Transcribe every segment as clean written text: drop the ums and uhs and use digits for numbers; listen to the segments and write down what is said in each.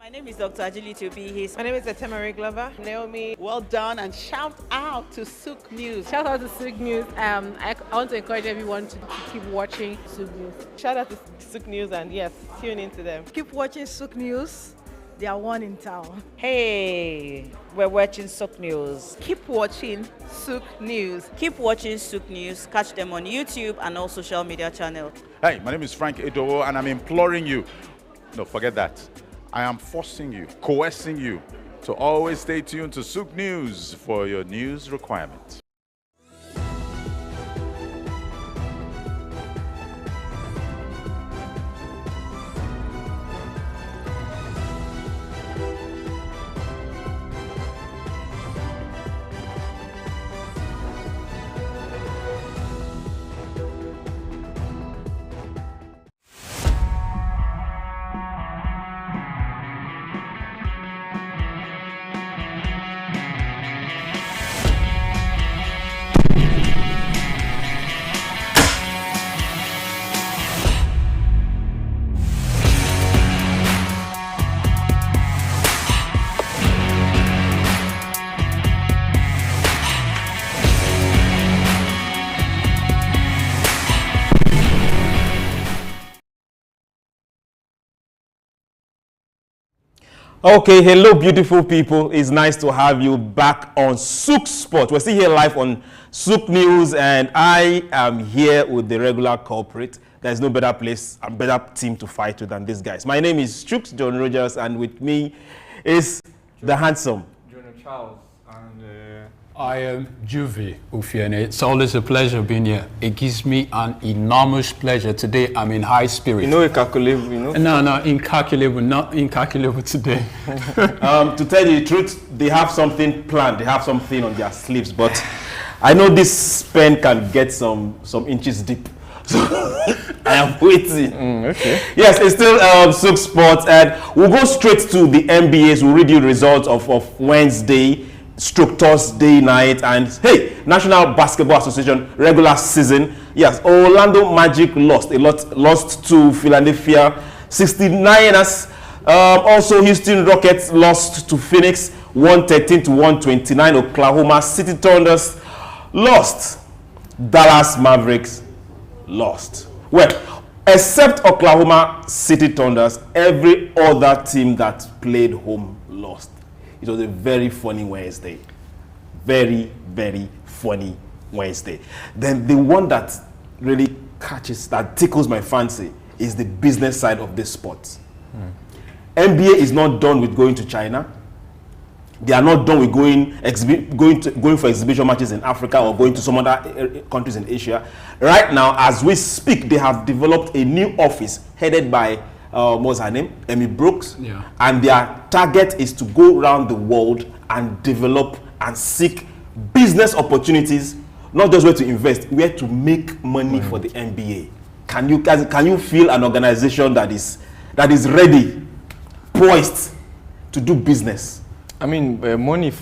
My name is Dr. Ajili Tobi. My name is Etemari Glover. Naomi. Well done, and shout out to Souq News. Shout out to Souq News. I want to encourage everyone to keep watching Souq News. Shout out to Souq News, and yes, tune into them. Keep watching Souq News. They are one in town. Hey, we're watching Souq News. Keep watching Souq News. Keep watching Souq News. Catch them on YouTube and all social media channels. Hey, my name is Frank Edowo, and I'm imploring you. No, forget that. I am forcing you, coercing you to always stay tuned to Souq News for your news requirements. Okay, hello beautiful people. It's nice to have you back on Souq Sports. We're still here live on Souq News, and I am here with the regular culprit. There's no better place and better team to fight with than these guys. My name is Souq John Rogers, and with me is the handsome Jonah Charles, and I am Juvie Ufiene. It's always a pleasure being here. It gives me an enormous pleasure. Today I'm in high spirit. You know incalculable, you know? No, incalculable, not incalculable today. To tell you the truth, they have something planned. They have something on their sleeves, but I know this pen can get some inches deep. So I am waiting. Okay. Yes, it's still Souq Sports, and we'll go straight to the NBAs. We'll read you the results of Wednesday, Thursday night, and hey, National Basketball Association regular season. Yes, Orlando Magic lost to Philadelphia 69ers. Also, Houston Rockets lost to Phoenix 113-129. Oklahoma City Thunders lost. Dallas Mavericks lost. Well, except Oklahoma City Thunders, every other team that played home lost. It was a very funny Wednesday. Very, very funny Wednesday. Then the one that really that tickles my fancy is the business side of this sport. NBA is not done with going to China. They are not done with going for exhibition matches in Africa or going to some other countries in Asia. Right now, as we speak, they have developed a new office headed by what's her name? Amy Brooks. Yeah. And their target is to go around the world and develop and seek business opportunities, not just where to invest, where to make money for the NBA. Can you feel an organization that is ready, poised to do business? I mean, money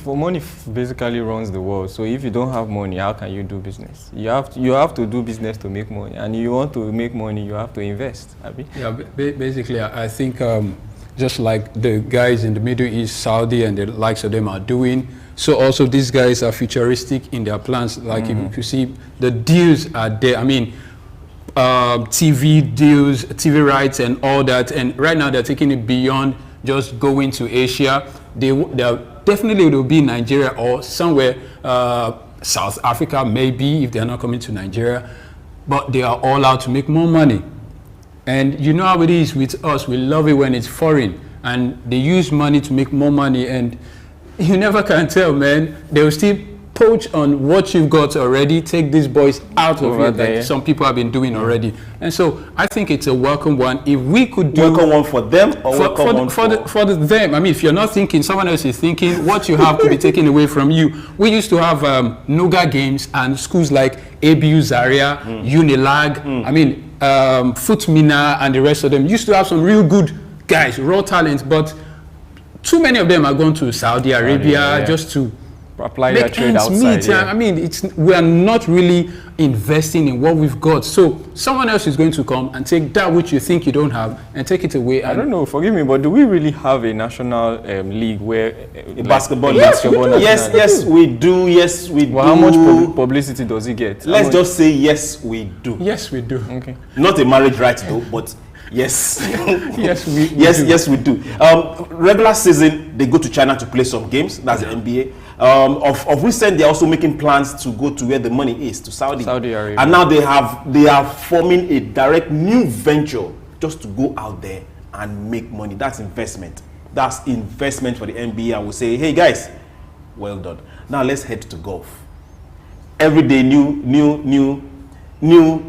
basically runs the world. So if you don't have money, how can you do business? You have to do business to make money, and you want to make money, you have to invest. Abi? Yeah, basically, I think just like the guys in the Middle East, Saudi, and the likes of them are doing, so also these guys are futuristic in their plans. Like if you see, the deals are there. I mean, TV deals, TV rights, and all that. And right now, they're taking it beyond just going to Asia. They definitely will be in Nigeria or somewhere, South Africa maybe, if they're not coming to Nigeria. But they are all out to make more money. And you know how it is with us. We love it when it's foreign. And they use money to make more money. And you never can tell, man. They will still poach on what you've got already, take these boys out of it, like some people have been doing already. And so I think it's a welcome one. If we could do welcome one for them or for them. I mean, if you're not thinking, someone else is thinking, what you have to be taken away from you. We used to have Nuga games and schools like ABU Zaria, Unilag, I mean, Futmina and the rest of them used to have some real good guys, raw talent, but too many of them are going to Saudi Arabia just to apply their make trade ends outside. meet. I mean, we are not really investing in what we've got. So someone else is going to come and take that which you think you don't have and take it away. I don't know, forgive me, but do we really have a national league where basketball league? Yes, we do. Yes, we do. Well, how much publicity does it get? Let's just say yes, we do. Yes, we do. Okay. Not a marriage right though, but yes. Yes, we do. Yes, we do. Regular season, they go to China to play some games. That's the NBA. Of recent, they're also making plans to go to where the money is, to Saudi Arabia. And now they are forming a direct new venture just to go out there and make money. That's investment. That's investment for the NBA. And we'll say, hey guys, well done. Now let's head to golf. Every day, new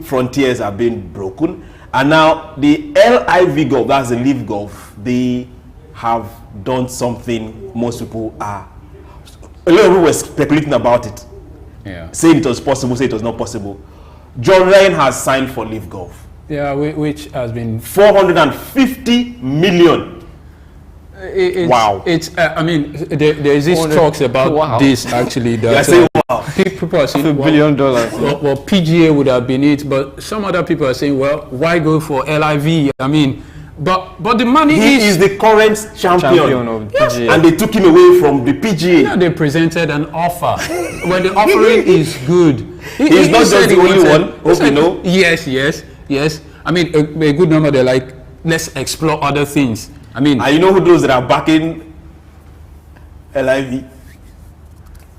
frontiers are being broken. And now the LIV golf, that's the live golf, they have done something most people are. A lot of people were speculating about it. Yeah. Saying it was possible, saying it was not possible. John Ryan has signed for live golf. Yeah, which has been 450 million. Wow. It's I mean, there is this talks about this actually. That, saying wow. People are saying $1 billion. Well, PGA would have been it, but some other people are saying, well, why go for LIV? I mean, but the money is the current champion of PGA. And they took him away from the PGA. Yeah, they presented an offer. When the offering is good, he's not just the only one. Hope you know. Yes. I mean, a good number. They're like, let's explore other things. I mean, and you know who those that are backing LIV?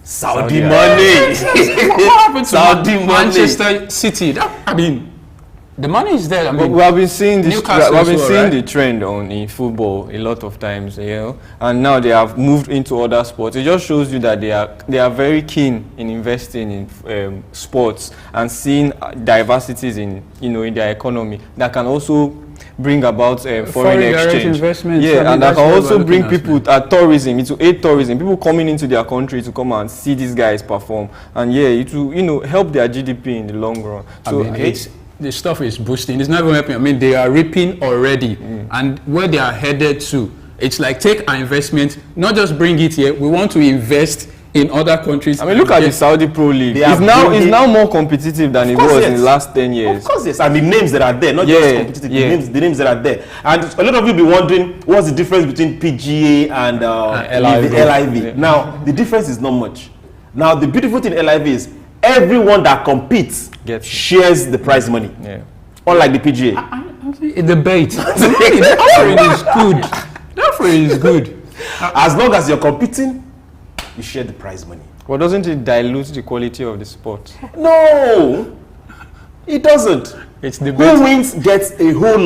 Saudi money. What happened to Saudi money? Manchester City? I mean, the money is there. I mean, we have been seeing this. We have been seeing right? the trend in football a lot of times, and now they have moved into other sports. It just shows you that they are very keen in investing in sports and seeing diversities in in their economy that can also bring about foreign exchange investment. Yeah, and that can also bring people tourism, into aid tourism, people coming into their country to come and see these guys perform, and it will help their GDP in the long run. So I mean, the stuff is boosting. It's not even helping. I mean, they are reaping already, and where they are headed to, it's like take our investment, not just bring it here. We want to invest in other countries. I mean, look at the Saudi Pro League. It's now more competitive than it was in the last 10 years. Of course, yes. And the names that are there, not just competitive, the names that are there. And a lot of you be wondering, what's the difference between PGA and LIV? Yeah. Now, the difference is not much. Now, the beautiful thing in LIV is everyone that competes shares the prize money. Yeah. Unlike the PGA. In the bait. The offering is good. The offering is good. As long as you're competing, you share the prize money. Well, doesn't it dilute the quality of the sport? No, it doesn't. It's the who wins gets a whole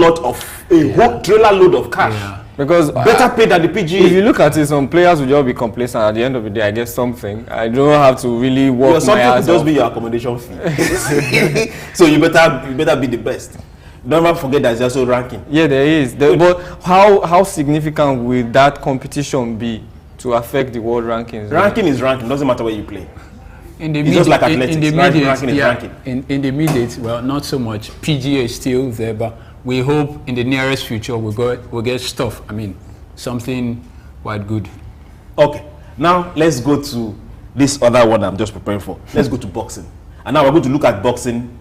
trailer load of cash. Yeah. Because better paid than the PGA. If you look at it, some players will just be complacent. At the end of the day, I get something. I don't have to really work my ass off. Just be your accommodation fee. So you better be the best. Don't ever forget there's also ranking. Yeah, there is. But how significant will that competition be to affect the world rankings? Ranking is ranking. Doesn't matter where you play. It's just like athletics. In the ranking is ranking. In the immediate, well, not so much. PGA is still there, but we hope in the nearest future we'll get stuff. I mean, something quite good. Okay, now let's go to this other one I'm just preparing for. Let's go to boxing. And now we're going to look at boxing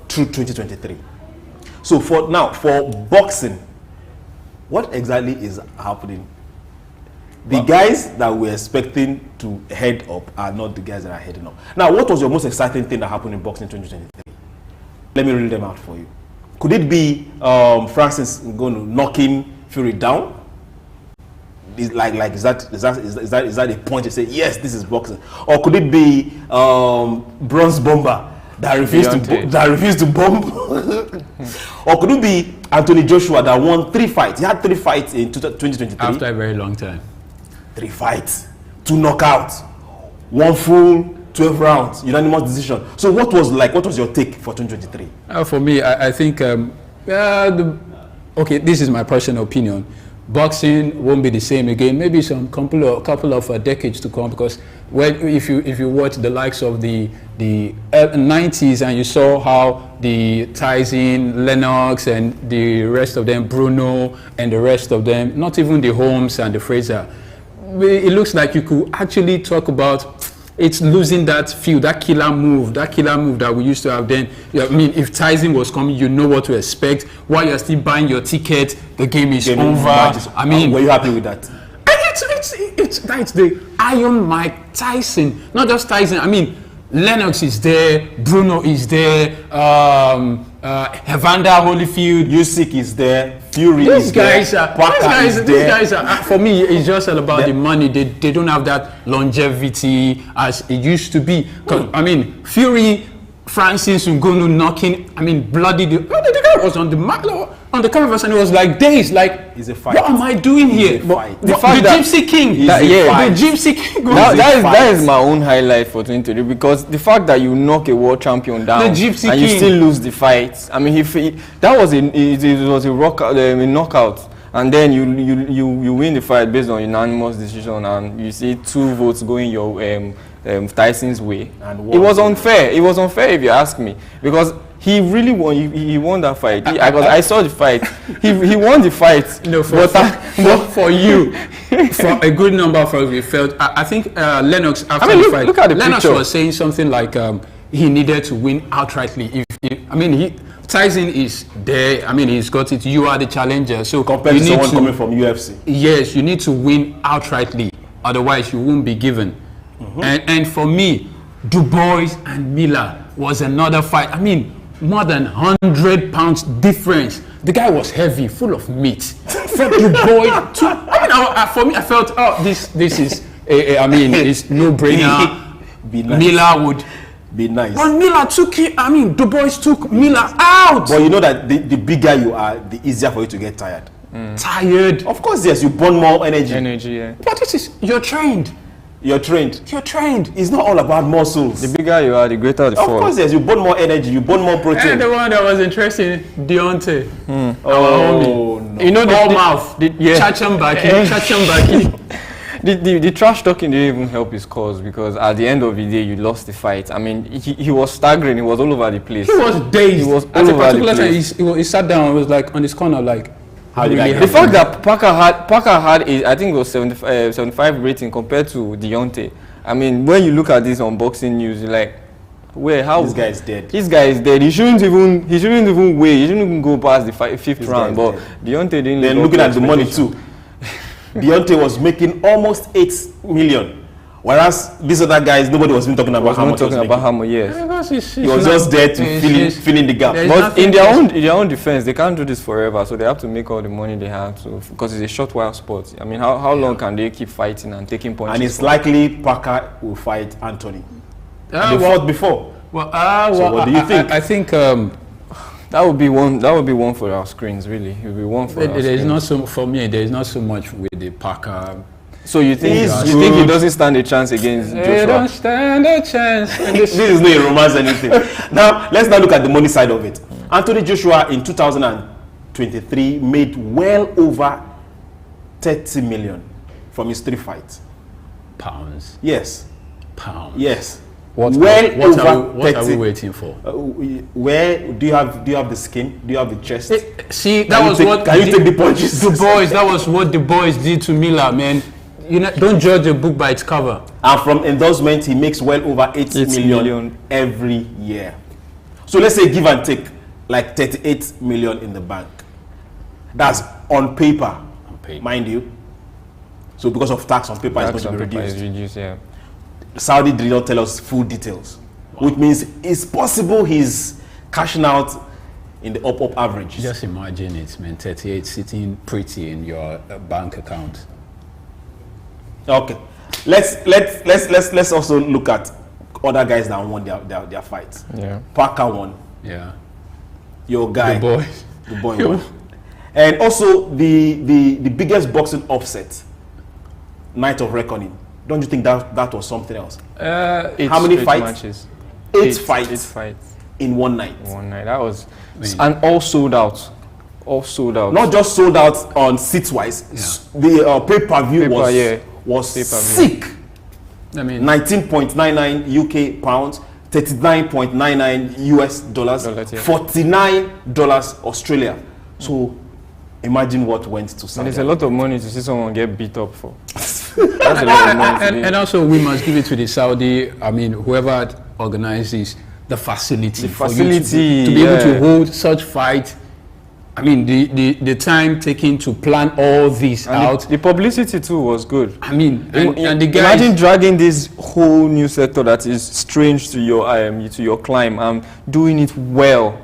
through 2023. So for boxing, what exactly is happening? The guys that we're expecting to head up are not the guys that are heading up. Now, what was your most exciting thing that happened in boxing in 2023? Let me read them out for you. Could it be Francis going to knocking Fury down? Is that a point to say yes, this is boxing? Or could it be Bronze Bomber that refused to bomb? Or could it be Anthony Joshua that won 3 fights? He had 3 fights in 2023 after a very long time. 3 fights, 2 knockouts, 1 full 12 rounds, unanimous decision. So what was your take for 2023? For me, I think, okay, this is my personal opinion. Boxing won't be the same again. Maybe some couple of decades to come, because if you watch the likes of the 90s and you saw how the Tyson, Lennox, and the rest of them, Bruno, and the rest of them, not even the Holmes and the Fraser, it looks like you could actually talk about it's losing that feel, that killer move that we used to have then. I mean, if Tyson was coming, you know what to expect. While you're still buying your ticket, the game is over. I mean, were you happy with that? That's the Iron Mike Tyson, not just Tyson. I mean, Lennox is there, Bruno is there, Evander Holyfield, Usyk is there, Fury these is guys there, are, Parker these guys are, for me, it's just all about the money. They don't have that longevity as it used to be. I mean, Fury, Francis Ngannou knocking, I mean, bloody, the guy was on the canvas and it was like days, like, it's a fight. what am I doing here? The Gypsy King. The Gypsy King. That is my own highlight for 2023 because the fact that you knock a world champion down and you still lose the fight. I mean, that was a knockout, and then you win the fight based on unanimous decision, and you see 2 votes going your Tyson's way. And it was unfair. It was unfair if you ask me, because he really won. He won that fight. I saw the fight. He won the fight. No, for you, for a good number of us, we felt. I think Lennox after the fight. Look at the Lennox picture. was saying something like he needed to win outrightly. Tyson is there. I mean, he's got it. You are the challenger. So compared to someone coming from UFC. Yes, you need to win outrightly. Otherwise, you won't be given. And for me, Du Bois and Miller was another fight. I mean, more than 100 pounds difference. The guy was heavy, full of meat. From Du Bois to, for me, I felt, this is, it's no brainer. Nice. Miller would be nice. But Miller took it. I mean, Du Bois took Miller out. But you know that the bigger you are, the easier for you to get tired. Tired. Of course, yes, you burn more energy. Yeah. But you're trained. You're trained. It's not all about muscles. The bigger you are, the greater the fall. Of course, yes, you burn more energy, you burn more protein. And the one that was interesting, Deontay. Oh, no. You know, the mouth. Chachambaki. The trash talking didn't even help his cause, because at the end of the day, you lost the fight. I mean, he was staggering. He was all over the place. He was dazed. He was At a particular time, he sat down and was like on his corner, like. The fact that Parker had I think it was 75 rating compared to Deontay. I mean, when you look at this on Boxing News, you're like, how this guy is dead. This guy is dead. He shouldn't even weigh. He shouldn't even go past the fifth round. But Deontay didn't. Then looking at the money too, Deontay was making almost 8 million. Whereas these other guys, nobody was even talking about how much. Yes. He was just there to fill in the gap. But in their own defense, they can't do this forever, so they have to make all the money they have to, because it's a short while sport. I mean, how long can they keep fighting and taking punches? And it's likely Parker will fight Anthony. They fought before. So what do you think? I think that would be one. That would be one for our screens, really. It would be one for. There's not so for me. There's not so much with the Parker. So you think he doesn't stand a chance against Joshua? They don't stand a chance. This is not a romance anything. Now let's look at the money side of it. Anthony Joshua in 2023 made well over 30 million from his 3 fights. Pounds. Yes. Pounds. Yes. What are we waiting for? Where do you have the skin? Do you have the chest? See, Can you take the punches? The boys. That was what the boys did to Miller, man. You know, don't judge a book by its cover. And from endorsement, he makes well over 8 million every year. So let's say give and take, like 38 million in the bank. That's on paper, mind you. So because of tax on paper, it's going to be reduced. Saudi did not tell us full details, which means it's possible he's cashing out in the up average. Just imagine it, man. 38 sitting pretty in your bank account. Okay, let's also look at other guys that won their fights. Yeah, Parker won. Yeah, your guy, the boy won. And also the biggest boxing offset, Night of Reckoning. Don't you think that was something else? How many fights? Matches. 8 fights. 8 fights in one night. That was, and all sold out. Not just sold out on seats wise. Yeah. The pay-per-view was sick. I mean, 19.99 UK pounds, 39.99 US dollars, $49 Australia. So imagine what went to Saudi. And it's a lot of money to see someone get beat up for. That's a lot of money. And also, we must give it to the Saudi. I mean, whoever organizes the facility, for you to be able to hold such fight. I mean, the time taken to plan all this out. The publicity too was good. I mean, and the guys, imagine dragging this whole new sector that is strange to your climb and doing it well,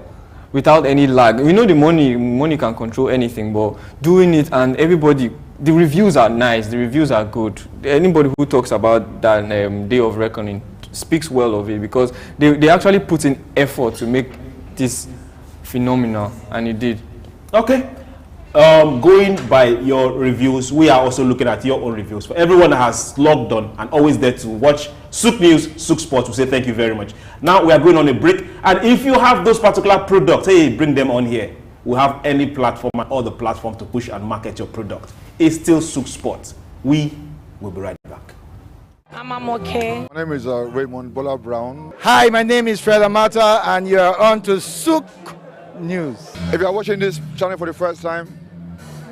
without any lag. We know the money can control anything, but doing it and everybody, the reviews are nice, the reviews are good. Anybody who talks about that Day of Reckoning speaks well of it, because they actually put in effort to make this phenomenal, and it did. Okay. Going by your reviews, we are also looking at your own reviews. For everyone that has logged on and always there to watch Souq News, Souq Sports, we say thank you very much. Now we are going on a break, and if you have those particular products, hey, bring them on here. We have any platform and all the platform to push and market your product. It's still Souq Sports. We will be right back. I'm okay. My name is Raymond Bola Brown. Hi, my name is Fred Amata, and you're on to Souq News. If you are watching this channel for the first time,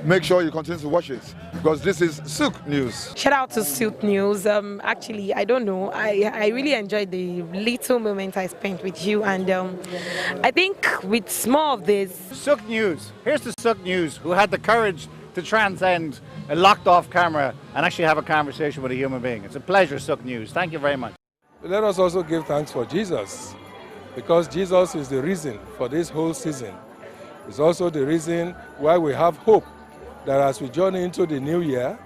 make sure you continue to watch it, because this is Souq News. Shout out to Souq News. Actually, I don't know. I really enjoyed the little moment I spent with you, and I think with more of this. Souq News. Here's the Souq News who had the courage to transcend a locked-off camera and actually have a conversation with a human being. It's a pleasure, Souq News. Thank you very much. Let us also give thanks for Jesus, because Jesus is the reason for this whole season. It's also the reason why we have hope that as we journey into the new year,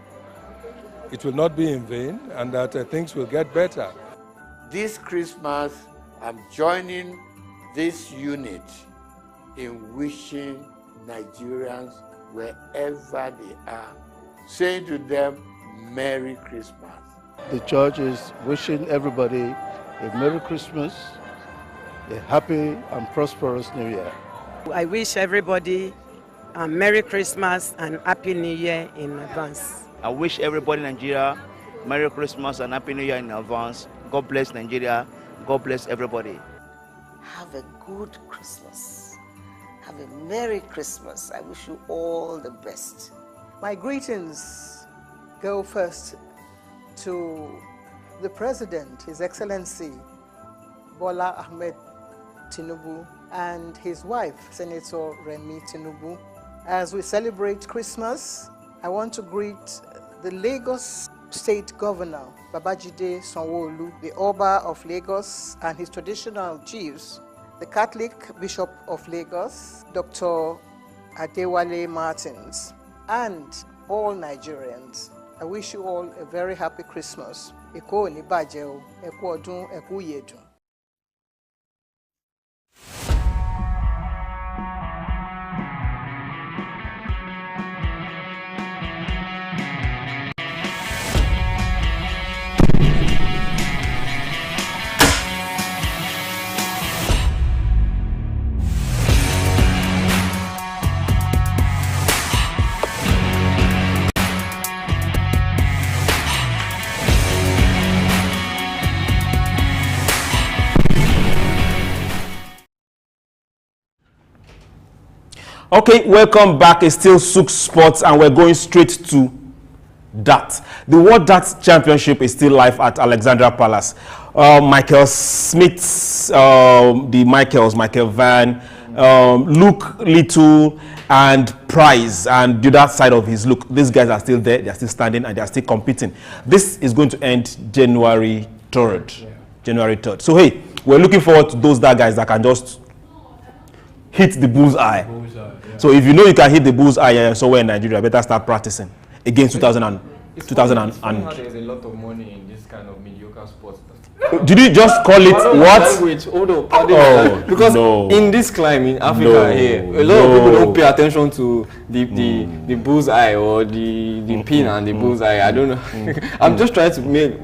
it will not be in vain, and that things will get better. This Christmas, I'm joining this unit in wishing Nigerians, wherever they are, saying to them, Merry Christmas. The church is wishing everybody a Merry Christmas, a happy and prosperous New Year. I wish everybody a Merry Christmas and Happy New Year in advance. I wish everybody in Nigeria Merry Christmas and Happy New Year in advance. God bless Nigeria. God bless everybody. Have a good Christmas. Have a Merry Christmas. I wish you all the best. My greetings go first to the President, His Excellency Bola Ahmed Tinubu, and his wife, Senator Remi Tinubu. As we celebrate Christmas, I want to greet the Lagos State Governor, Babajide Sanwo-Olu, the Oba of Lagos and his traditional chiefs, the Catholic Bishop of Lagos, Dr. Adewale Martins, and all Nigerians. I wish you all a very happy Christmas. Eko ni baje o, eku odun, eku yedun. Okay, welcome back. It's still Souq Sports, and we're going straight to Dart. The World Dart Championship is still live at Alexandra Palace. Michael Smith, Michael Van, Luke Little, and Price, and the other side of his look. These guys are still there. They're still standing, and they're still competing. This is going to end January 3rd. January 3rd. So, hey, we're looking forward to those guys that can just hit the bullseye. So if you know you can hit the bullseye somewhere in Nigeria, better start practicing against 2000. There's a lot of money in this kind of mediocre sports. Did you just call it what? Language. Hold on. Because in this climate in Africa here, a lot of people don't pay attention to the bullseye or the pin and the bullseye. I don't know. I'm just trying to make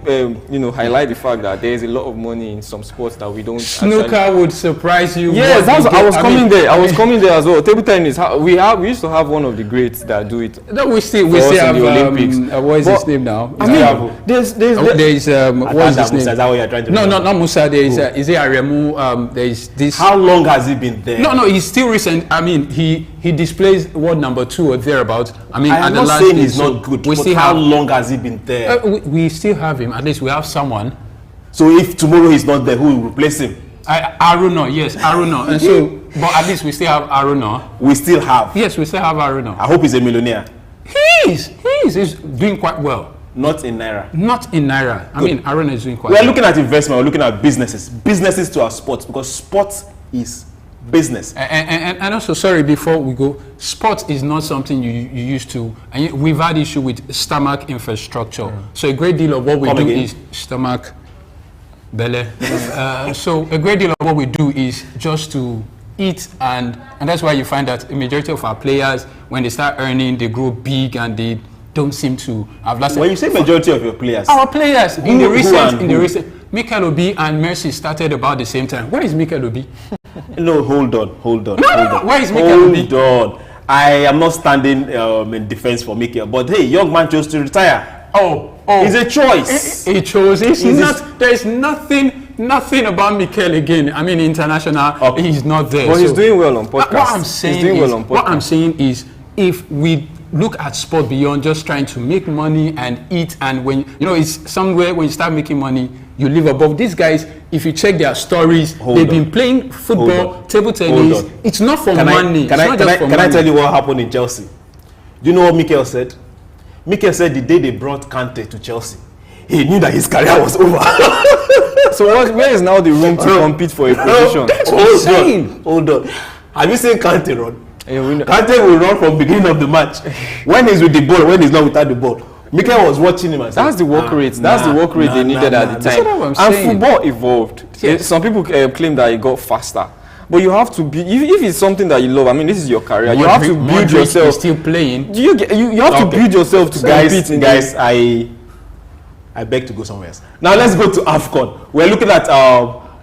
highlight the fact that there is a lot of money in some sports that we don't. Snooker would surprise you. Yes, I was coming there. I was coming there as well. Table tennis. We used to have one of the greats that do it. No, we still in have the Olympics. What what is his name now? I mean, there's what is his name? Is that what you're trying to No, not Musa. There is is it Aremu? There is this. How long has he been there? No, he's still recent. I mean, he displays what number 2 or thereabout. I mean, I'm not saying he's not good. But how long has he been there? We still have him. At least we have someone. So if tomorrow he's not there, who will replace him? Aruna, yes, Aruna. And so, but at least we still have Aruna. We still have? Yes, we still have Aruna. I hope he's a millionaire. He's doing quite well. Not in Naira. Not in Naira. I mean, Aruna is doing quite well. We're looking at investment, we're looking at businesses. Businesses to our sports, because sports is business. And also, sorry, before we go, sports is not something you used to, and we've had issue with stomach infrastructure. So a great deal of what we do is stomach, belly. So a great deal of what we do is just to eat, and that's why you find that a majority of our players, when they start earning, they grow big and they don't seem to have lasted. When you say majority of your players, our players in the recent, Mikel Obi and Mercy started about the same time. Where is Mikel Obi? No, hold on. No. Where is Mikel Obi? Hold on. I am not standing in defense for Mikel, but hey, young man chose to retire. Oh, it's a choice. He chose. There is nothing about Mikel again. I mean, international, he's not there. But he's doing well on podcast. What I'm saying is, if we look at sport beyond just trying to make money and eat, and when it's somewhere when you start making money, you live above. These guys, if you check their stories, they've been playing football, table tennis. It's not for money. Can I tell you what happened in Chelsea? Do you know what Mikel said? Mikel said the day they brought Kante to Chelsea, he knew that his career was over. So where is now the room to compete for a position? That's insane. Hold on. Have you seen Kante run? Kante will run from beginning of the match. When he's with the ball, when he's not without the ball. Mikel was watching him and said, that's the work rate. That's the work rate they needed at the time. And football evolved. Yes. Some people claim that it got faster. But you have to be, if it's something that you love, I mean, this is your career. You have to build yourself. Still playing. You have to build yourself to compete. Guys, I beg to go somewhere else. Now let's go to AFCON. We're looking at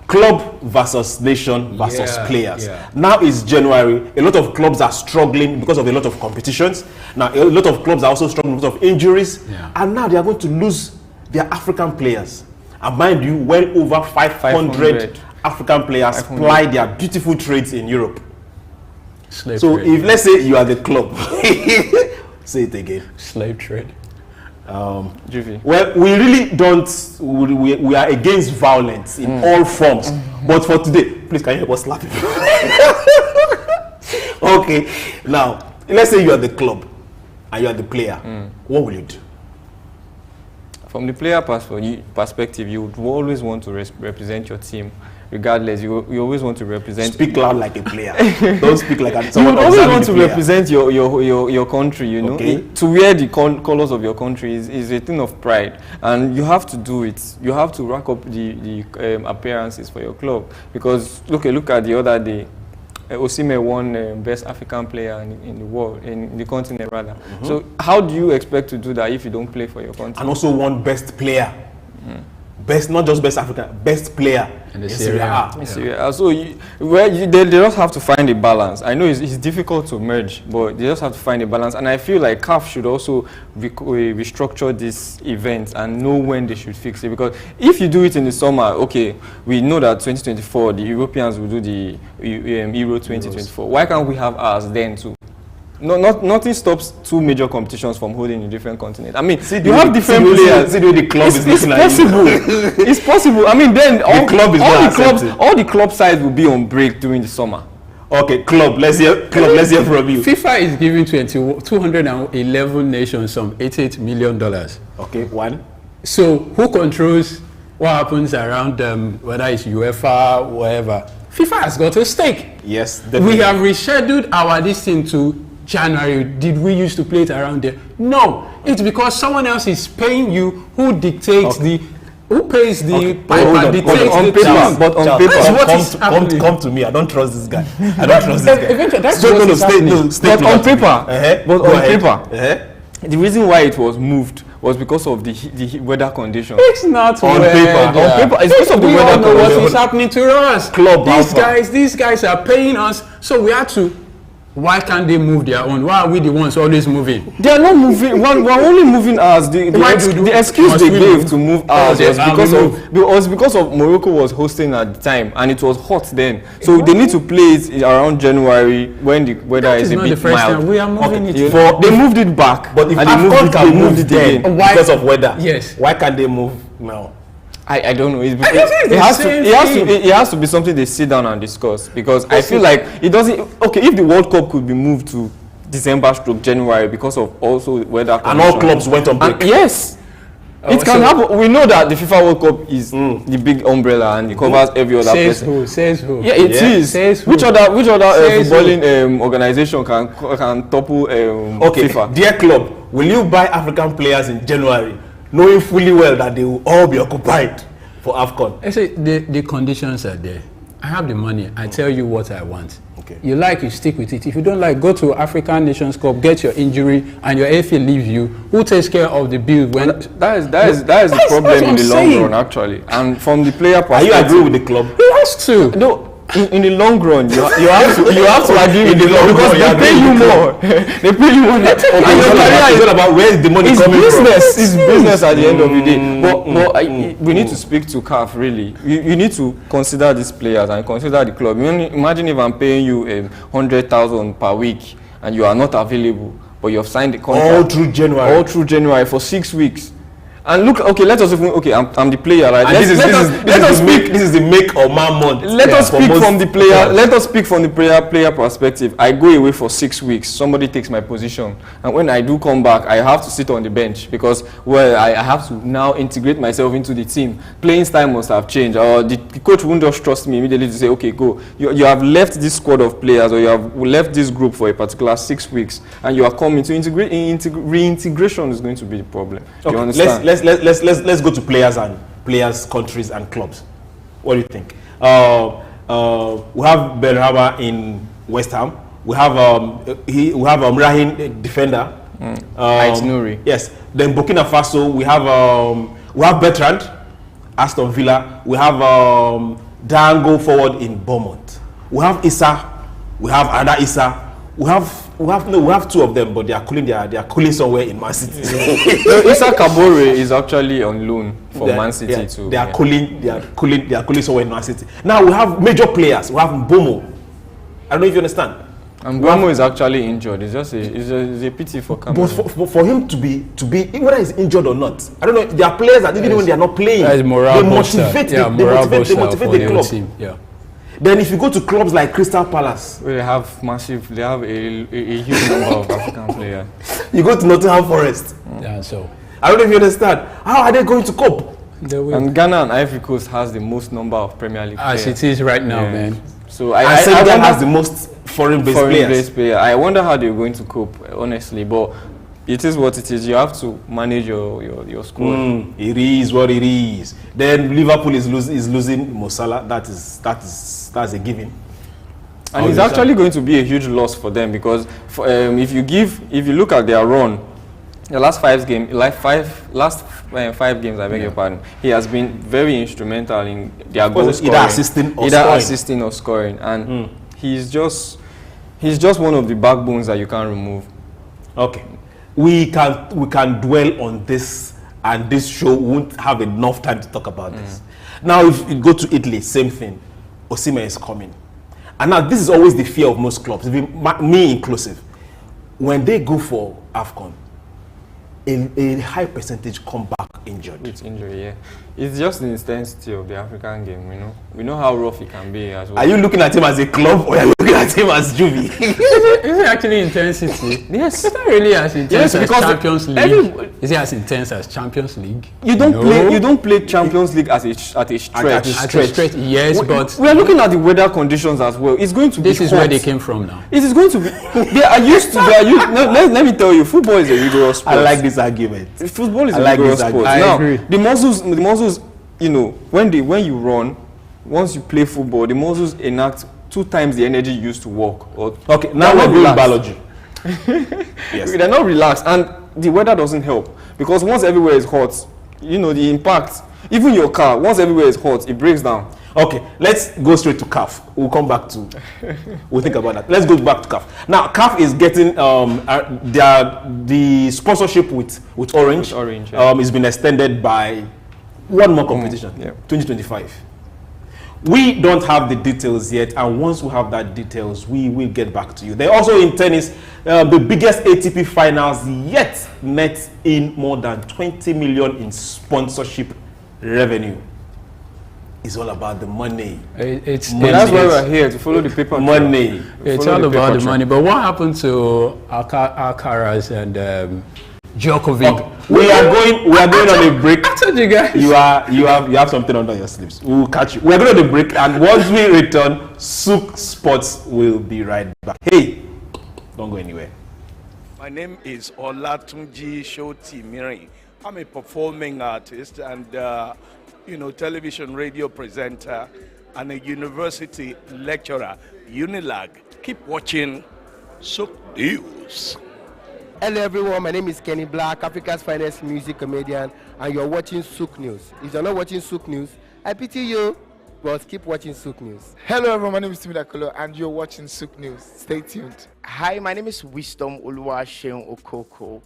club versus nation versus players. Now it's January. A lot of clubs are struggling because of a lot of competitions. Now a lot of clubs are also struggling because of injuries. And now they are going to lose their African players. And mind you, well over 500 African players ply their beautiful trades in Europe. Slave so trade. If let's say you are the club, say it again. Slave trade. Well, we really don't. We are against violence in all forms. But for today, please can you help us slap it? Okay. Now, let's say you are the club and you are the player. What will you do? From the player perspective, you would always want to represent your team. Regardless, you always want to represent. Speak loud like a player. Don't speak like a. You would always want to represent your country. You know, to wear the colors of your country is a thing of pride, and you have to do it. You have to rack up the appearances for your club, because look at the other day. Osimhen won best African player in the world, in the continent rather. So how do you expect to do that if you don't play for your country? And also won best player. Best, not just best African, best player in the Serie A. So they just have to find a balance. I know it's difficult to merge, but they just have to find a balance. And I feel like CAF should also restructure this event and know when they should fix it. Because if you do it in the summer, okay, we know that 2024 the Europeans will do the Euro 2024. Why can't we have ours then too? No, nothing stops two major competitions from holding in different continents. I mean, you have different players. The club is looking at you. It's possible. I mean, then all the club sides will be on break during the summer. Okay, club. Let's hear from you. FIFA is giving 211 nations some $88 million. Okay, one. So who controls what happens around whether it's UEFA, whatever? FIFA has got a stake. Yes, definitely. We have rescheduled our listing to January. Did we used to play it around there? No, it's because someone else is paying you who dictates who pays the piper, dictates on the paper. But on paper, come to me. I don't trust this guy. I don't trust this guy. Eventually, that's what is happening. But on paper, the reason why it was moved was because of the weather conditions. It's not on paper. It's because of the weather conditions. What is happening to us? These guys are paying us, so we have to Why can't they move their own? Why are we the ones always moving? They are not moving. We're only moving ours. The excuse they gave to move ours was because of Morocco was hosting at the time, and it was hot then. So they need to play it around January when the weather is a bit mild. We are moving it. They moved it back, but if AFCON can move it again because of weather, why can't they move now? I don't know. It has to be something they sit down and discuss, because I feel like it doesn't. Okay, if the World Cup could be moved to December/January because of also weather conditions, and all clubs went on break. Yes, it can happen. We know that the FIFA World Cup is the big umbrella and it covers every other person. Says who? Yeah, it is. Says who? Which other footballing organization can topple FIFA? Dear club, will you buy African players in January, knowing fully well that they will all be occupied for AFCON? I say the conditions are there. I have the money. I tell you what I want. Okay. You like, you stick with it. If you don't like, go to African Nations Cup, get your injury, and your AFA leaves you. Who takes care of the bill when? That is the problem in the long run, actually. And from the player perspective, are you agree with the club? He has to. No. In the long run, you have to agree with the long run, because they pay you more. They pay you more. And your career is all about where the money coming from. It's business at the end of the day. But we need to speak to CAF, really. You need to consider these players and consider the club. Imagine if I'm paying you 100,000 per week and you are not available, but you have signed the contract all through January for 6 weeks. And look, okay, let us even, okay, I'm the player, right? This is the make or man month. Let us speak from the player. Let us speak from the player perspective. I go away for 6 weeks. Somebody takes my position, and when I do come back, I have to sit on the bench because, well, I have to now integrate myself into the team. Playing style must have changed, or the coach won't just trust me immediately to say, okay, go. You have left this squad of players, or you have left this group for a particular 6 weeks, and you are coming to integrate. Reintegration is going to be the problem. Okay, you understand? Let's go to players, countries, and clubs. What do you think? We have Ben Rama in West Ham. We have Rahin, defender. Ait Nouri. Yes. Then Burkina Faso, we have Bertrand, Aston Villa. We have Dango forward in Bournemouth. We have Issa. We have Ada Issa. We have two of them, but they are cooling somewhere in Man City. Issa Kabore is actually on loan for Man City too. They are cooling somewhere in Man City. Now we have major players. We have Mbomo. I don't know if you understand. And Mbomo is actually injured. It's a pity for Cameroon. But for him to be whether he's injured or not, I don't know. There are players that even when they are not playing, they motivate the club. Team. Yeah. Then if you go to clubs like Crystal Palace, they have a huge number of African players. You go to Nottingham Forest. Yeah, so I don't know if you understand. How are they going to cope? And Ghana and Ivory Coast has the most number of Premier League players. As it is right now, man. So Senegal has the most foreign-based players. I wonder how they're going to cope, honestly. But it is what it is. You have to manage your squad. It is what it is. Then Liverpool is losing Mo Salah. That's a given. And it's actually going to be a huge loss for them because if you look at their run, the last 5 games, I beg your pardon, he has been very instrumental in their goal scoring, either assisting or scoring, and he's just one of the backbones that you can't remove. Okay. We can dwell on this, and this show won't have enough time to talk about this. Now, if you go to Italy, same thing. Osimhen is coming, and now this is always the fear of most clubs, me inclusive. When they go for AFCON, a high percentage come back injured. It's injury, yeah. It's just the intensity of the African game, you know. We know how rough it can be as well. Are you looking at him as a club or are you looking at him as Juvie? Is it actually intensity? Yes. It's not really as intense as Champions League. Is it as intense as Champions League? You don't play Champions League at a stretch. Yes, but we are looking at the weather conditions as well. It's going to be This is where they came from now. It is going to be. They are used to. Let me tell you, football is a rigorous sport. I like this argument. Football is a rigorous sport. I agree. The muscles, you know, when you run, once you play football, the muscles enact 2 times the energy used to walk. Okay, now we're doing biology. Yes. They're not relaxed, and the weather doesn't help because once everywhere is hot, you know the impact. Even your car, once everywhere is hot, it breaks down. Okay, let's go straight to CAF. We'll come back to, we'll think about that. Let's go back to CAF. Now, CAF is getting the sponsorship with Orange. It's been extended by one more competition, 2025. We don't have the details yet, and once we have that details, we will get back to you. They're also in tennis, the biggest ATP finals yet net in more than 20 million in sponsorship revenue. It's all about the money. That's why we're here, to follow the paper. Money. It's all about the money. But what happened to Alcaraz and Djokovic? Okay. We are going on a break. I told you guys. You have something under your sleeves. We will catch you. We are going on a break, and once we return, Souq Sports will be right back. Hey, don't go anywhere. My name is Olatunji Shoti Miri. I'm a performing artist and television radio presenter and a university lecturer, Unilag. Keep watching Souq News. Hello everyone, my name is Kenny Black, Africa's finest music comedian, and you're watching Souq News. If you're not watching Souq News, I pity you, but keep watching Souq News. Hello everyone, my name is Timmy Dakolo, and you're watching Souq News. Stay tuned. Hi, my name is Wisdom Oluwaseun Okoko,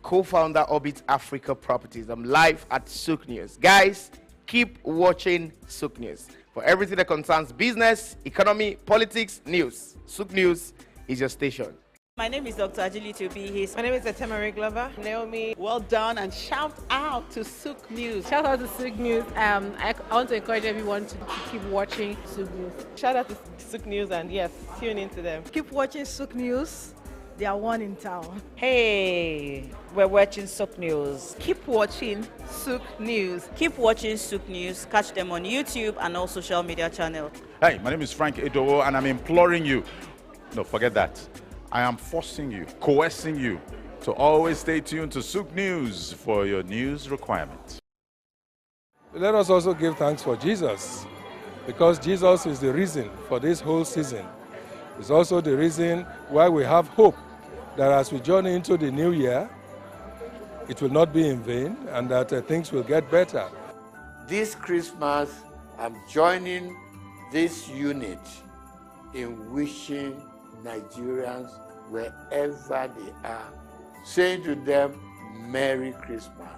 co-founder Orbit Africa Properties. I'm live at Souq News. Guys, keep watching Souq News. For everything that concerns business, economy, politics, news, Souq News is your station. My name is Dr. Ajili Tobi. My name is Etemari Glover. Naomi, well done, and shout out to Souq News. Shout out to Souq News. I want to encourage everyone to keep watching Souq News. Shout out to Souq News, and yes, tune into them. Keep watching Souq News. They are one in town. Hey, we're watching Souq News. Keep watching Souq News. Keep watching Souq News. Catch them on YouTube and all social media channels. Hey, my name is Frank Edowo, and I'm imploring you. No, forget that. I am forcing you, coercing you to always stay tuned to Souq News for your news requirements. Let us also give thanks for Jesus, because Jesus is the reason for this whole season. It's also the reason why we have hope that as we journey into the new year, it will not be in vain and that things will get better. This Christmas, I'm joining this unit in wishing Nigerians, wherever they are, saying to them, Merry Christmas.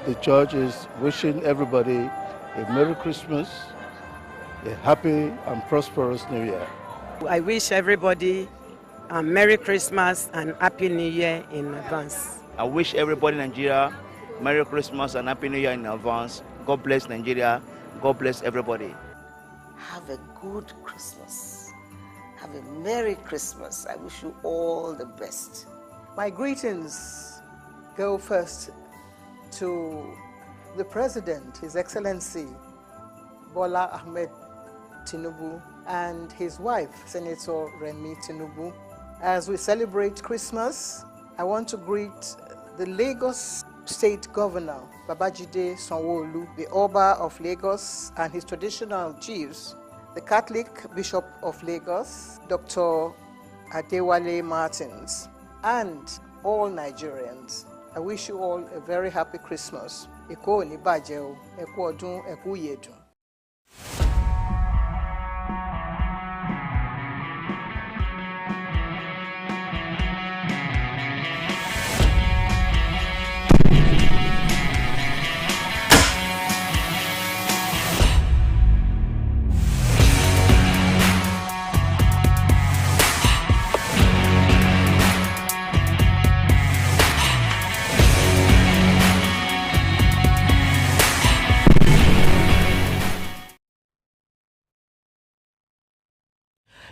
The church is wishing everybody a Merry Christmas, a happy and prosperous New Year. I wish everybody a Merry Christmas and Happy New Year in advance. I wish everybody in Nigeria Merry Christmas and Happy New Year in advance. God bless Nigeria. God bless everybody. Have a good Christmas. Have a Merry Christmas. I wish you all the best. My greetings go first to the President, His Excellency Bola Ahmed Tinubu, and his wife, Senator Remi Tinubu. As we celebrate Christmas, I want to greet the Lagos State Governor, Babajide Sanwo-Olu, the Oba of Lagos, and his traditional chiefs, the Catholic Bishop of Lagos, Dr. Adewale Martins, and all Nigerians. I wish you all a very happy Christmas. Eko ni baje o, eku odun, eku yedun.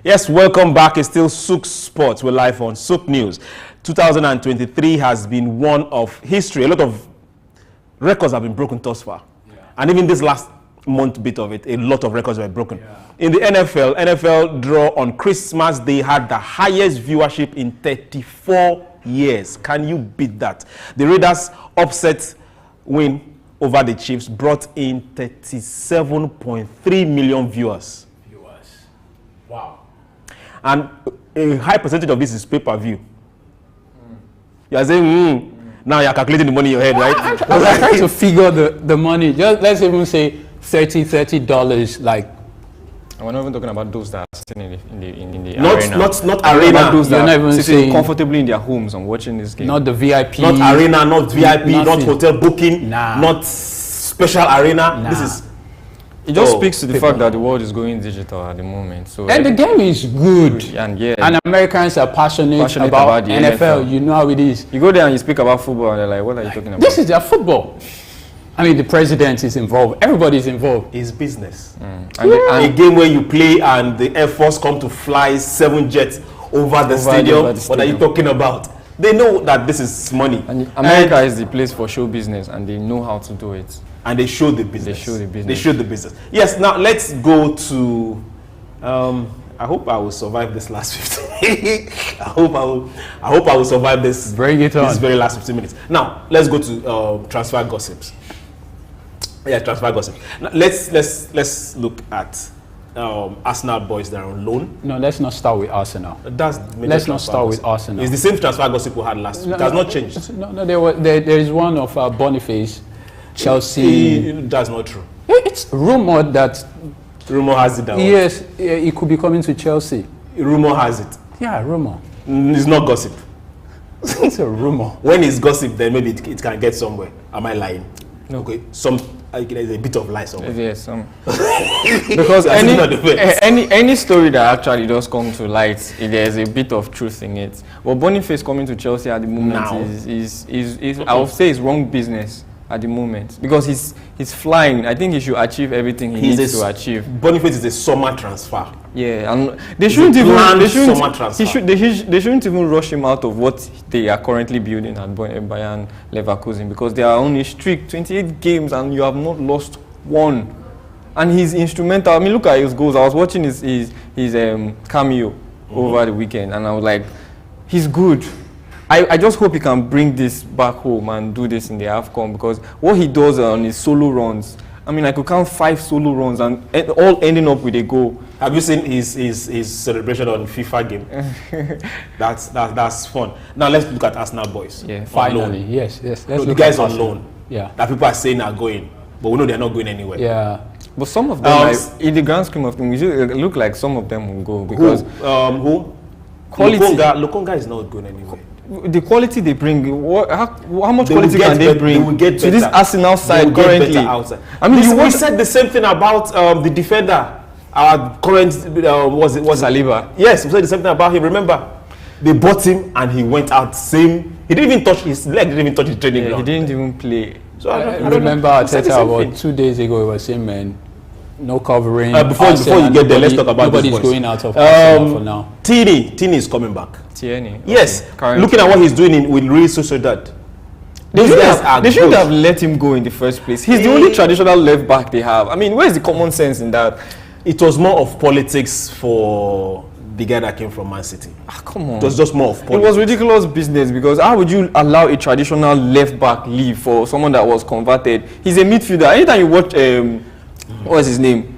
Yes, welcome back. It's still Souq Sports. We're live on Souq News. 2023 has been one of history. A lot of records have been broken thus far. Yeah. And even this last month bit of it, a lot of records were broken. Yeah. In the NFL draw on Christmas Day had the highest viewership in 34 years. Can you beat that? The Raiders' upset win over the Chiefs brought in 37.3 million viewers. Wow. And a high percentage of this is pay-per-view. You are saying, now you're calculating the money in your head, right? I'm trying to figure the money. Just let's even say $30, like And we're not even talking about those that are sitting in the Not- arena. not We're arena. about those You're that not are even sitting saying- comfortably in their homes and watching this game. Not the VIP. Not arena, not VIP, not nothing. hotel booking, Nah. not special arena. Nah. This is. It just Oh, speaks to the people fact that the world is going digital at the moment. So And the game is good. and yeah, And Americans are passionate about the NFL. You know how it is. You go there and you speak about football, and they're like, "What are you talking about?" This is their football. I mean, the president is involved. Everybody is involved. It's business. And a game where you play and the Air Force come to fly 7 jets over the stadium. What are you talking about? They know that this is money. And America is the place for show business, and they know how to do it. And they show the business. They show the business. They show the business. Yes. Now let's go to. I hope I will survive this last 15. I hope I will survive this. Bring it on. This very last 15 minutes. Now let's go to transfer gossips. Yeah, transfer gossip. Now, let's look at Arsenal boys that are on loan. No, let's not start with Arsenal. That's Let's not start with Arsenal. It's the same transfer gossip we had last week. It has not changed. No, there is one of Boniface, Chelsea. That's not true. It's rumored that. Rumor has it that. Yes, it could be coming to Chelsea. Rumor has it. Yeah, rumor. It's not gossip. It's a rumor. When it's gossip, then maybe it can get somewhere. Am I lying? No. Okay, there's a bit of lie somewhere. Yes, because any story that actually does come to light, there's a bit of truth in it. But Boniface coming to Chelsea at the moment is I would say, is wrong business at the moment, because he's flying. I think he should achieve everything he needs to achieve. Boniface is a summer transfer. Yeah, and they shouldn't even rush him out of what they are currently building at Bayern Leverkusen, because they are on a streak, 28 games, and you have not lost one. And he's instrumental. I mean, look at his goals. I was watching his cameo over the weekend, and I was like, he's good. I just hope he can bring this back home and do this in the AFCON, because what he does on his solo runs, I mean, I could count 5 solo runs and all ending up with a goal. Have you seen his celebration on FIFA game? That's fun. Now let's look at Arsenal boys. Yeah, finally, yes. Let's the look guys at on Arsenal. loan. Yeah. That people are saying are going, but we know they're not going anywhere. Yeah. But some of them, in the grand scheme of things, it look like some of them will go, because who? Quality. Lokonga is not going anywhere. The quality they bring, how much They quality can they bring to this Arsenal side currently? I mean, we said the same thing about the defender, our current was Saliba. Yes, we said the same thing about him. Remember, they bought him and he went out same. He didn't even touch his leg. Didn't even touch the training ground. He didn't even play. So I remember Arteta about 2 days ago. He was saying, man, no covering. Before you get there, let's talk about this. Nobody's going out of Arsenal for now. Tierney is coming back. Tierney. Yes. Okay. Looking at what he's doing with Real Sociedad. They shouldn't have let him go in the first place. He's the only traditional left back they have. I mean, where's the common sense in that? It was more of politics for the guy that came from Man City. Come on. It was just more of politics. It was ridiculous business, because how would you allow a traditional left back leave for someone that was converted? He's a midfielder. Anytime you watch, what's his name?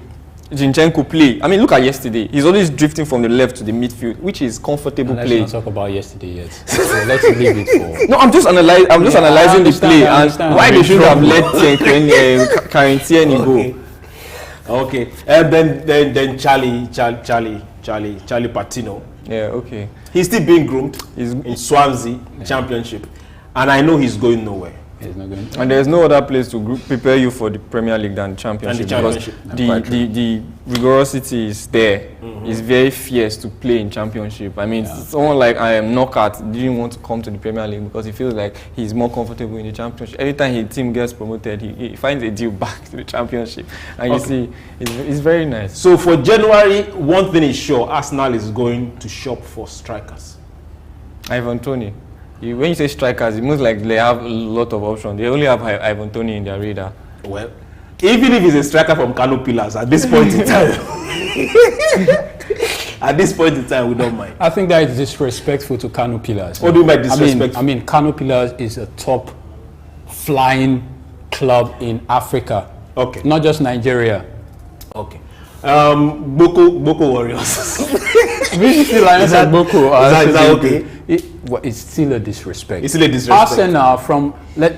Zinchenko play. I mean, look at yesterday. He's always drifting from the left to the midfield, which is comfortable play. Let's not talk about yesterday yet. So let's leave it for. No, I'm just analyzing the play and why they should have let Karen Tierney go. Okay, and then Charlie Patino. Yeah, okay. He's still being groomed. He's in Swansea Championship, and I know he's going nowhere. He's not going. And there's no other place to prepare you for the Premier League than the Championship, because the rigorosity is there. It's very fierce to play in Championship. I mean, someone like Knockout didn't want to come to the Premier League because he feels like he's more comfortable in the Championship. Every time his team gets promoted, he finds a deal back to the Championship, and you see, it's very nice. So for January, one thing is sure: Arsenal is going to shop for strikers. Ivan Toney. When you say strikers, it means like they have a lot of options. They only have Ivan Toney in their radar. Well, even if he's a striker from Kano Pillars, at this point in time, we don't mind. I think that is disrespectful to Kano Pillars. What do you mean by disrespectful? I mean, Kano Pillars is a top flying club in Africa. Okay. Not just Nigeria. Okay. Boko Warriors. VCC Lions and Boko. Is that okay? It's still a disrespect. It's still a disrespect. Arsenal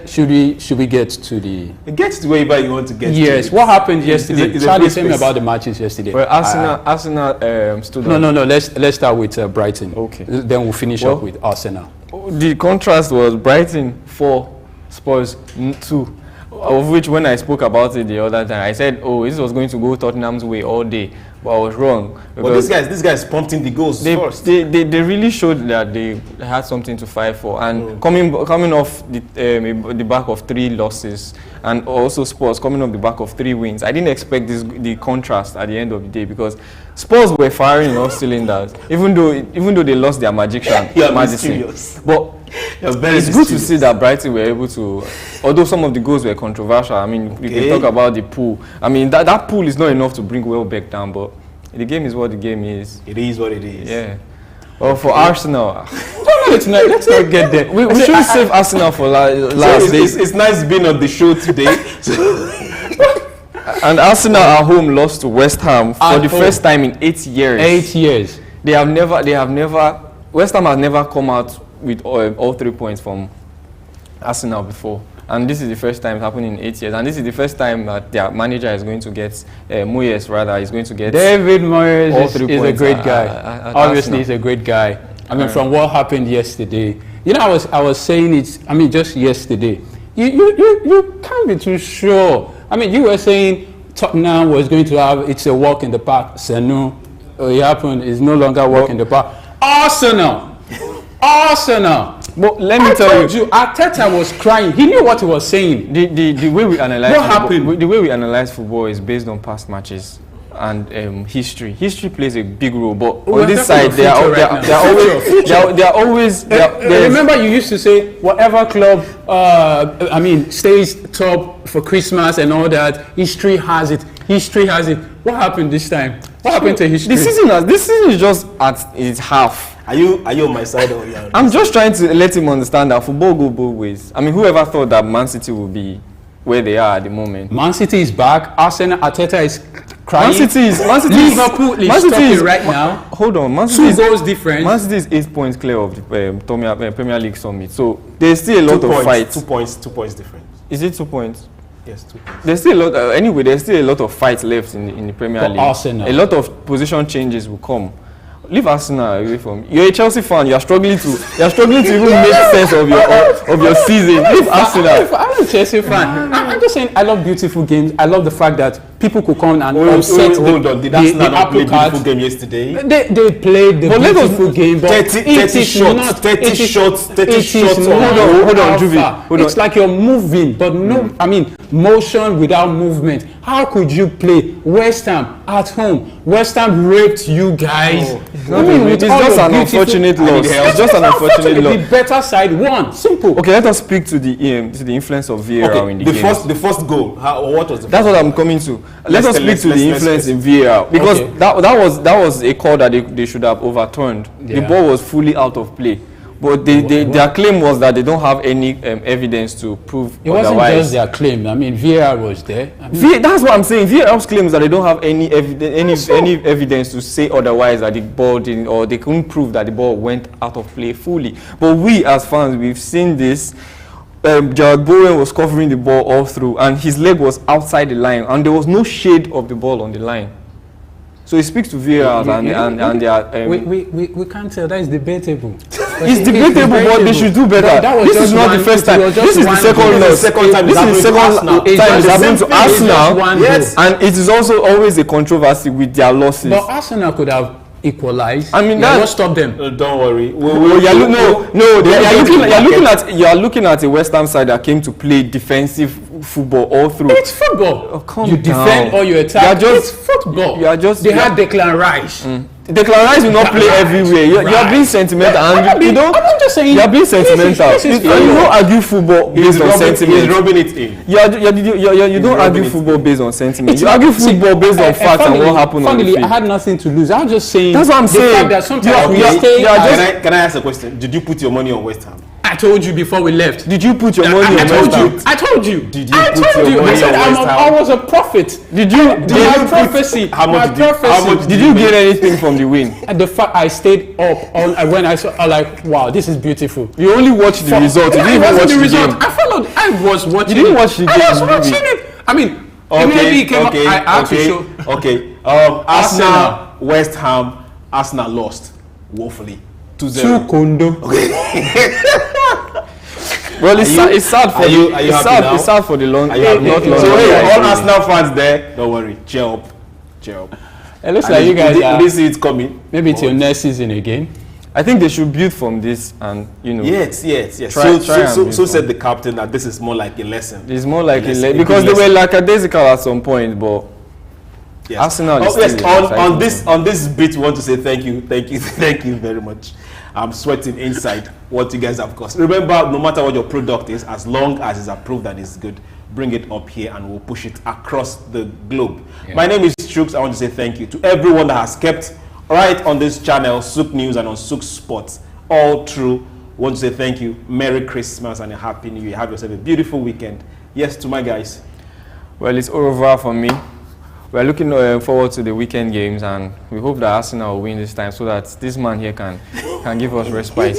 should we get to the... Get to wherever you want to get. Yes. To. What happened yesterday? Charlie, tell me about the matches yesterday. Well, Arsenal stood No. Let's start with Brighton. Okay. Then we'll finish up with Arsenal. The contrast was Brighton 4, Spurs 2. Of which, when I spoke about it the other time, I said, "Oh, this was going to go Tottenham's way all day," but I was wrong. But these guys pumped in the goals first. They really showed that they had something to fight for, and coming off the back of 3 losses, and also Spurs coming off the back of 3 wins. I didn't expect the contrast at the end of the day, because Spurs were firing in all cylinders, even though they lost their magician, Madison. But it's good to see that Brighton were able to, although some of the goals were controversial. I mean, we can talk about the pool. I mean, that pool is not enough to bring Welbeck down, but the game is what the game is. It is what it is. Yeah. Well, for Arsenal, let's not get there. We should save Arsenal for last days. It's nice being on the show today. And Arsenal at home lost to West Ham for the first time in 8 years. 8 years. They have never. West Ham has never come out with all 3 points from Arsenal before, and this is the first time it's happened in 8 years, and this is the first time that their manager is going to get Moyes is going to get David Moyes is a great guy. Arsenal. Obviously, he's a great guy. I mean, from what happened yesterday, I was saying it. I mean, just yesterday, you can't be too sure. I mean, you were saying Tottenham was going to have it's a walk in the park. Senu, it happened. It's no longer a walk in the park. Arsenal. But let me tell you, Arteta was crying. He knew what he was saying. The way we analyze what happened? The way we analyze football is based on past matches and history. History plays a big role, but on this side, they are always. Remember, you used to say whatever club, stays top for Christmas and all that. History has it. What happened this time? What happened to history? This season is just at its half. Are you on my side or your? I'm just trying to let him understand that football goes both ways. I mean, whoever thought that Man City would be where they are at the moment? Man City is back. Arsenal, Arteta is crying. Liverpool is talking right now. Hold on, Man City 2 goals difference. Man City is 8 points clear of the Premier League summit. So there's still a lot of fights. 2 points difference. Is it 2 points? Yes, 2 points. There's still a lot. Anyway, there's still a lot of fights left in the Premier League. Arsenal. A lot of position changes will come. Leave Arsenal away from you. You're a Chelsea fan. You're struggling to even make sense of your season. Leave Arsenal. I'm a Chelsea fan. I'm just saying I love beautiful games. I love the fact that people could come and upset hold on. Did Arsenal not play beautiful game yesterday? They played the beautiful game, but 30 shots. 30 shots. Hold on, Juvi. It's like you're moving, but no. I mean, motion without movement. How could you play West Ham at home? West Ham raped you guys. It's just an unfortunate loss. It's just an unfortunate loss. The better side won. Simple. Okay, let us speak to the influence of VAR in the game. The first goal. What was the? That's what I'm coming to. Let us speak to the influence in VAR, because that was a call that they should have overturned. The ball was fully out of play. But their claim was that they don't have any evidence to prove otherwise. It wasn't just their claim. I mean, VAR was there. That's what I'm saying. VAR's claim is that they don't have any evidence to say otherwise, that the ball didn't, or they couldn't prove that the ball went out of play fully. But we as fans, we've seen this. Jared Bowen was covering the ball all through, and his leg was outside the line, and there was no shade of the ball on the line. So he speaks to VAR and they are. We can't tell. That is debatable. It's debatable, but they should do better. This is not the first time. This is the second loss. This is the second time it's happened to Arsenal. Yes, and it is also always a controversy with their losses. But Arsenal could have equalized. I mean, what stopped them? Don't worry. You are looking at a West Ham side that came to play defensive football all through. It's football. Calm you defend down. or you attack. It's football. They had Declan Rice. Declan Rice will not play everywhere. You are being sentimental. I'm just saying. You are being sentimental. You don't argue football based on sentiment. He's rubbing it in. You don't argue football based on sentiment. You argue football based on facts and what happened on the field. I had nothing to lose. I'm just saying. That's what I'm saying. That sometimes Can I ask a question? Did you put your money on West Ham? I told you before we left. Did you put your money on West Ham? I told you. Did you put your money I said on West Ham? I was a prophet. Did you? My prophecy. How much did you get anything from the win? And the fact I stayed up all when I saw, like, wow, this is beautiful. You only watched the result. You didn't even watch the game. I followed. I was watching. You didn't watch the game. I was watching it. I mean, Okay. Arsenal, West Ham. Arsenal lost woefully. 2-0. Okay. Well, it's sad for you. It's sad for the long. So hey, all Arsenal fans there, don't worry. Cheer up. It looks like you guys are. See it coming. Maybe till next season again. I think they should build from this, and Yes. So said the captain that this is more like a lesson. It's more like a lesson because they were lackadaisical at some point, but yes. Arsenal. On this bit, we want to say thank you very much. I'm sweating inside what you guys have cost. Remember, no matter what your product is, as long as it's approved and it's good, bring it up here and we'll push it across the globe. Yeah. My name is Souq. I want to say thank you to everyone that has kept right on this channel, Souq News and on Souq Sports, all through. I want to say thank you. Merry Christmas and a Happy New Year. Have yourself a beautiful weekend. Yes, to my guys. Well, it's all over for me. We're looking forward to the weekend games, and we hope that Arsenal will win this time so that this man here can give us respite.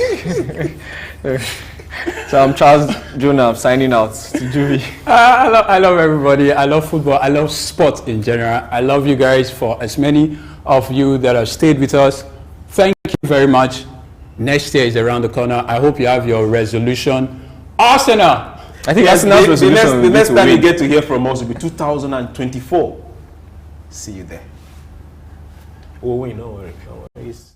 So I'm Charles Jonah, signing out to Juvie. I love everybody. I love football. I love sports in general. I love you guys for as many of you that have stayed with us. Thank you very much. Next year is around the corner. I hope you have your resolution. Arsenal! I think Arsenal's resolution the next time you get to hear from us will be 2024. See you there. Oh, wait, no worries.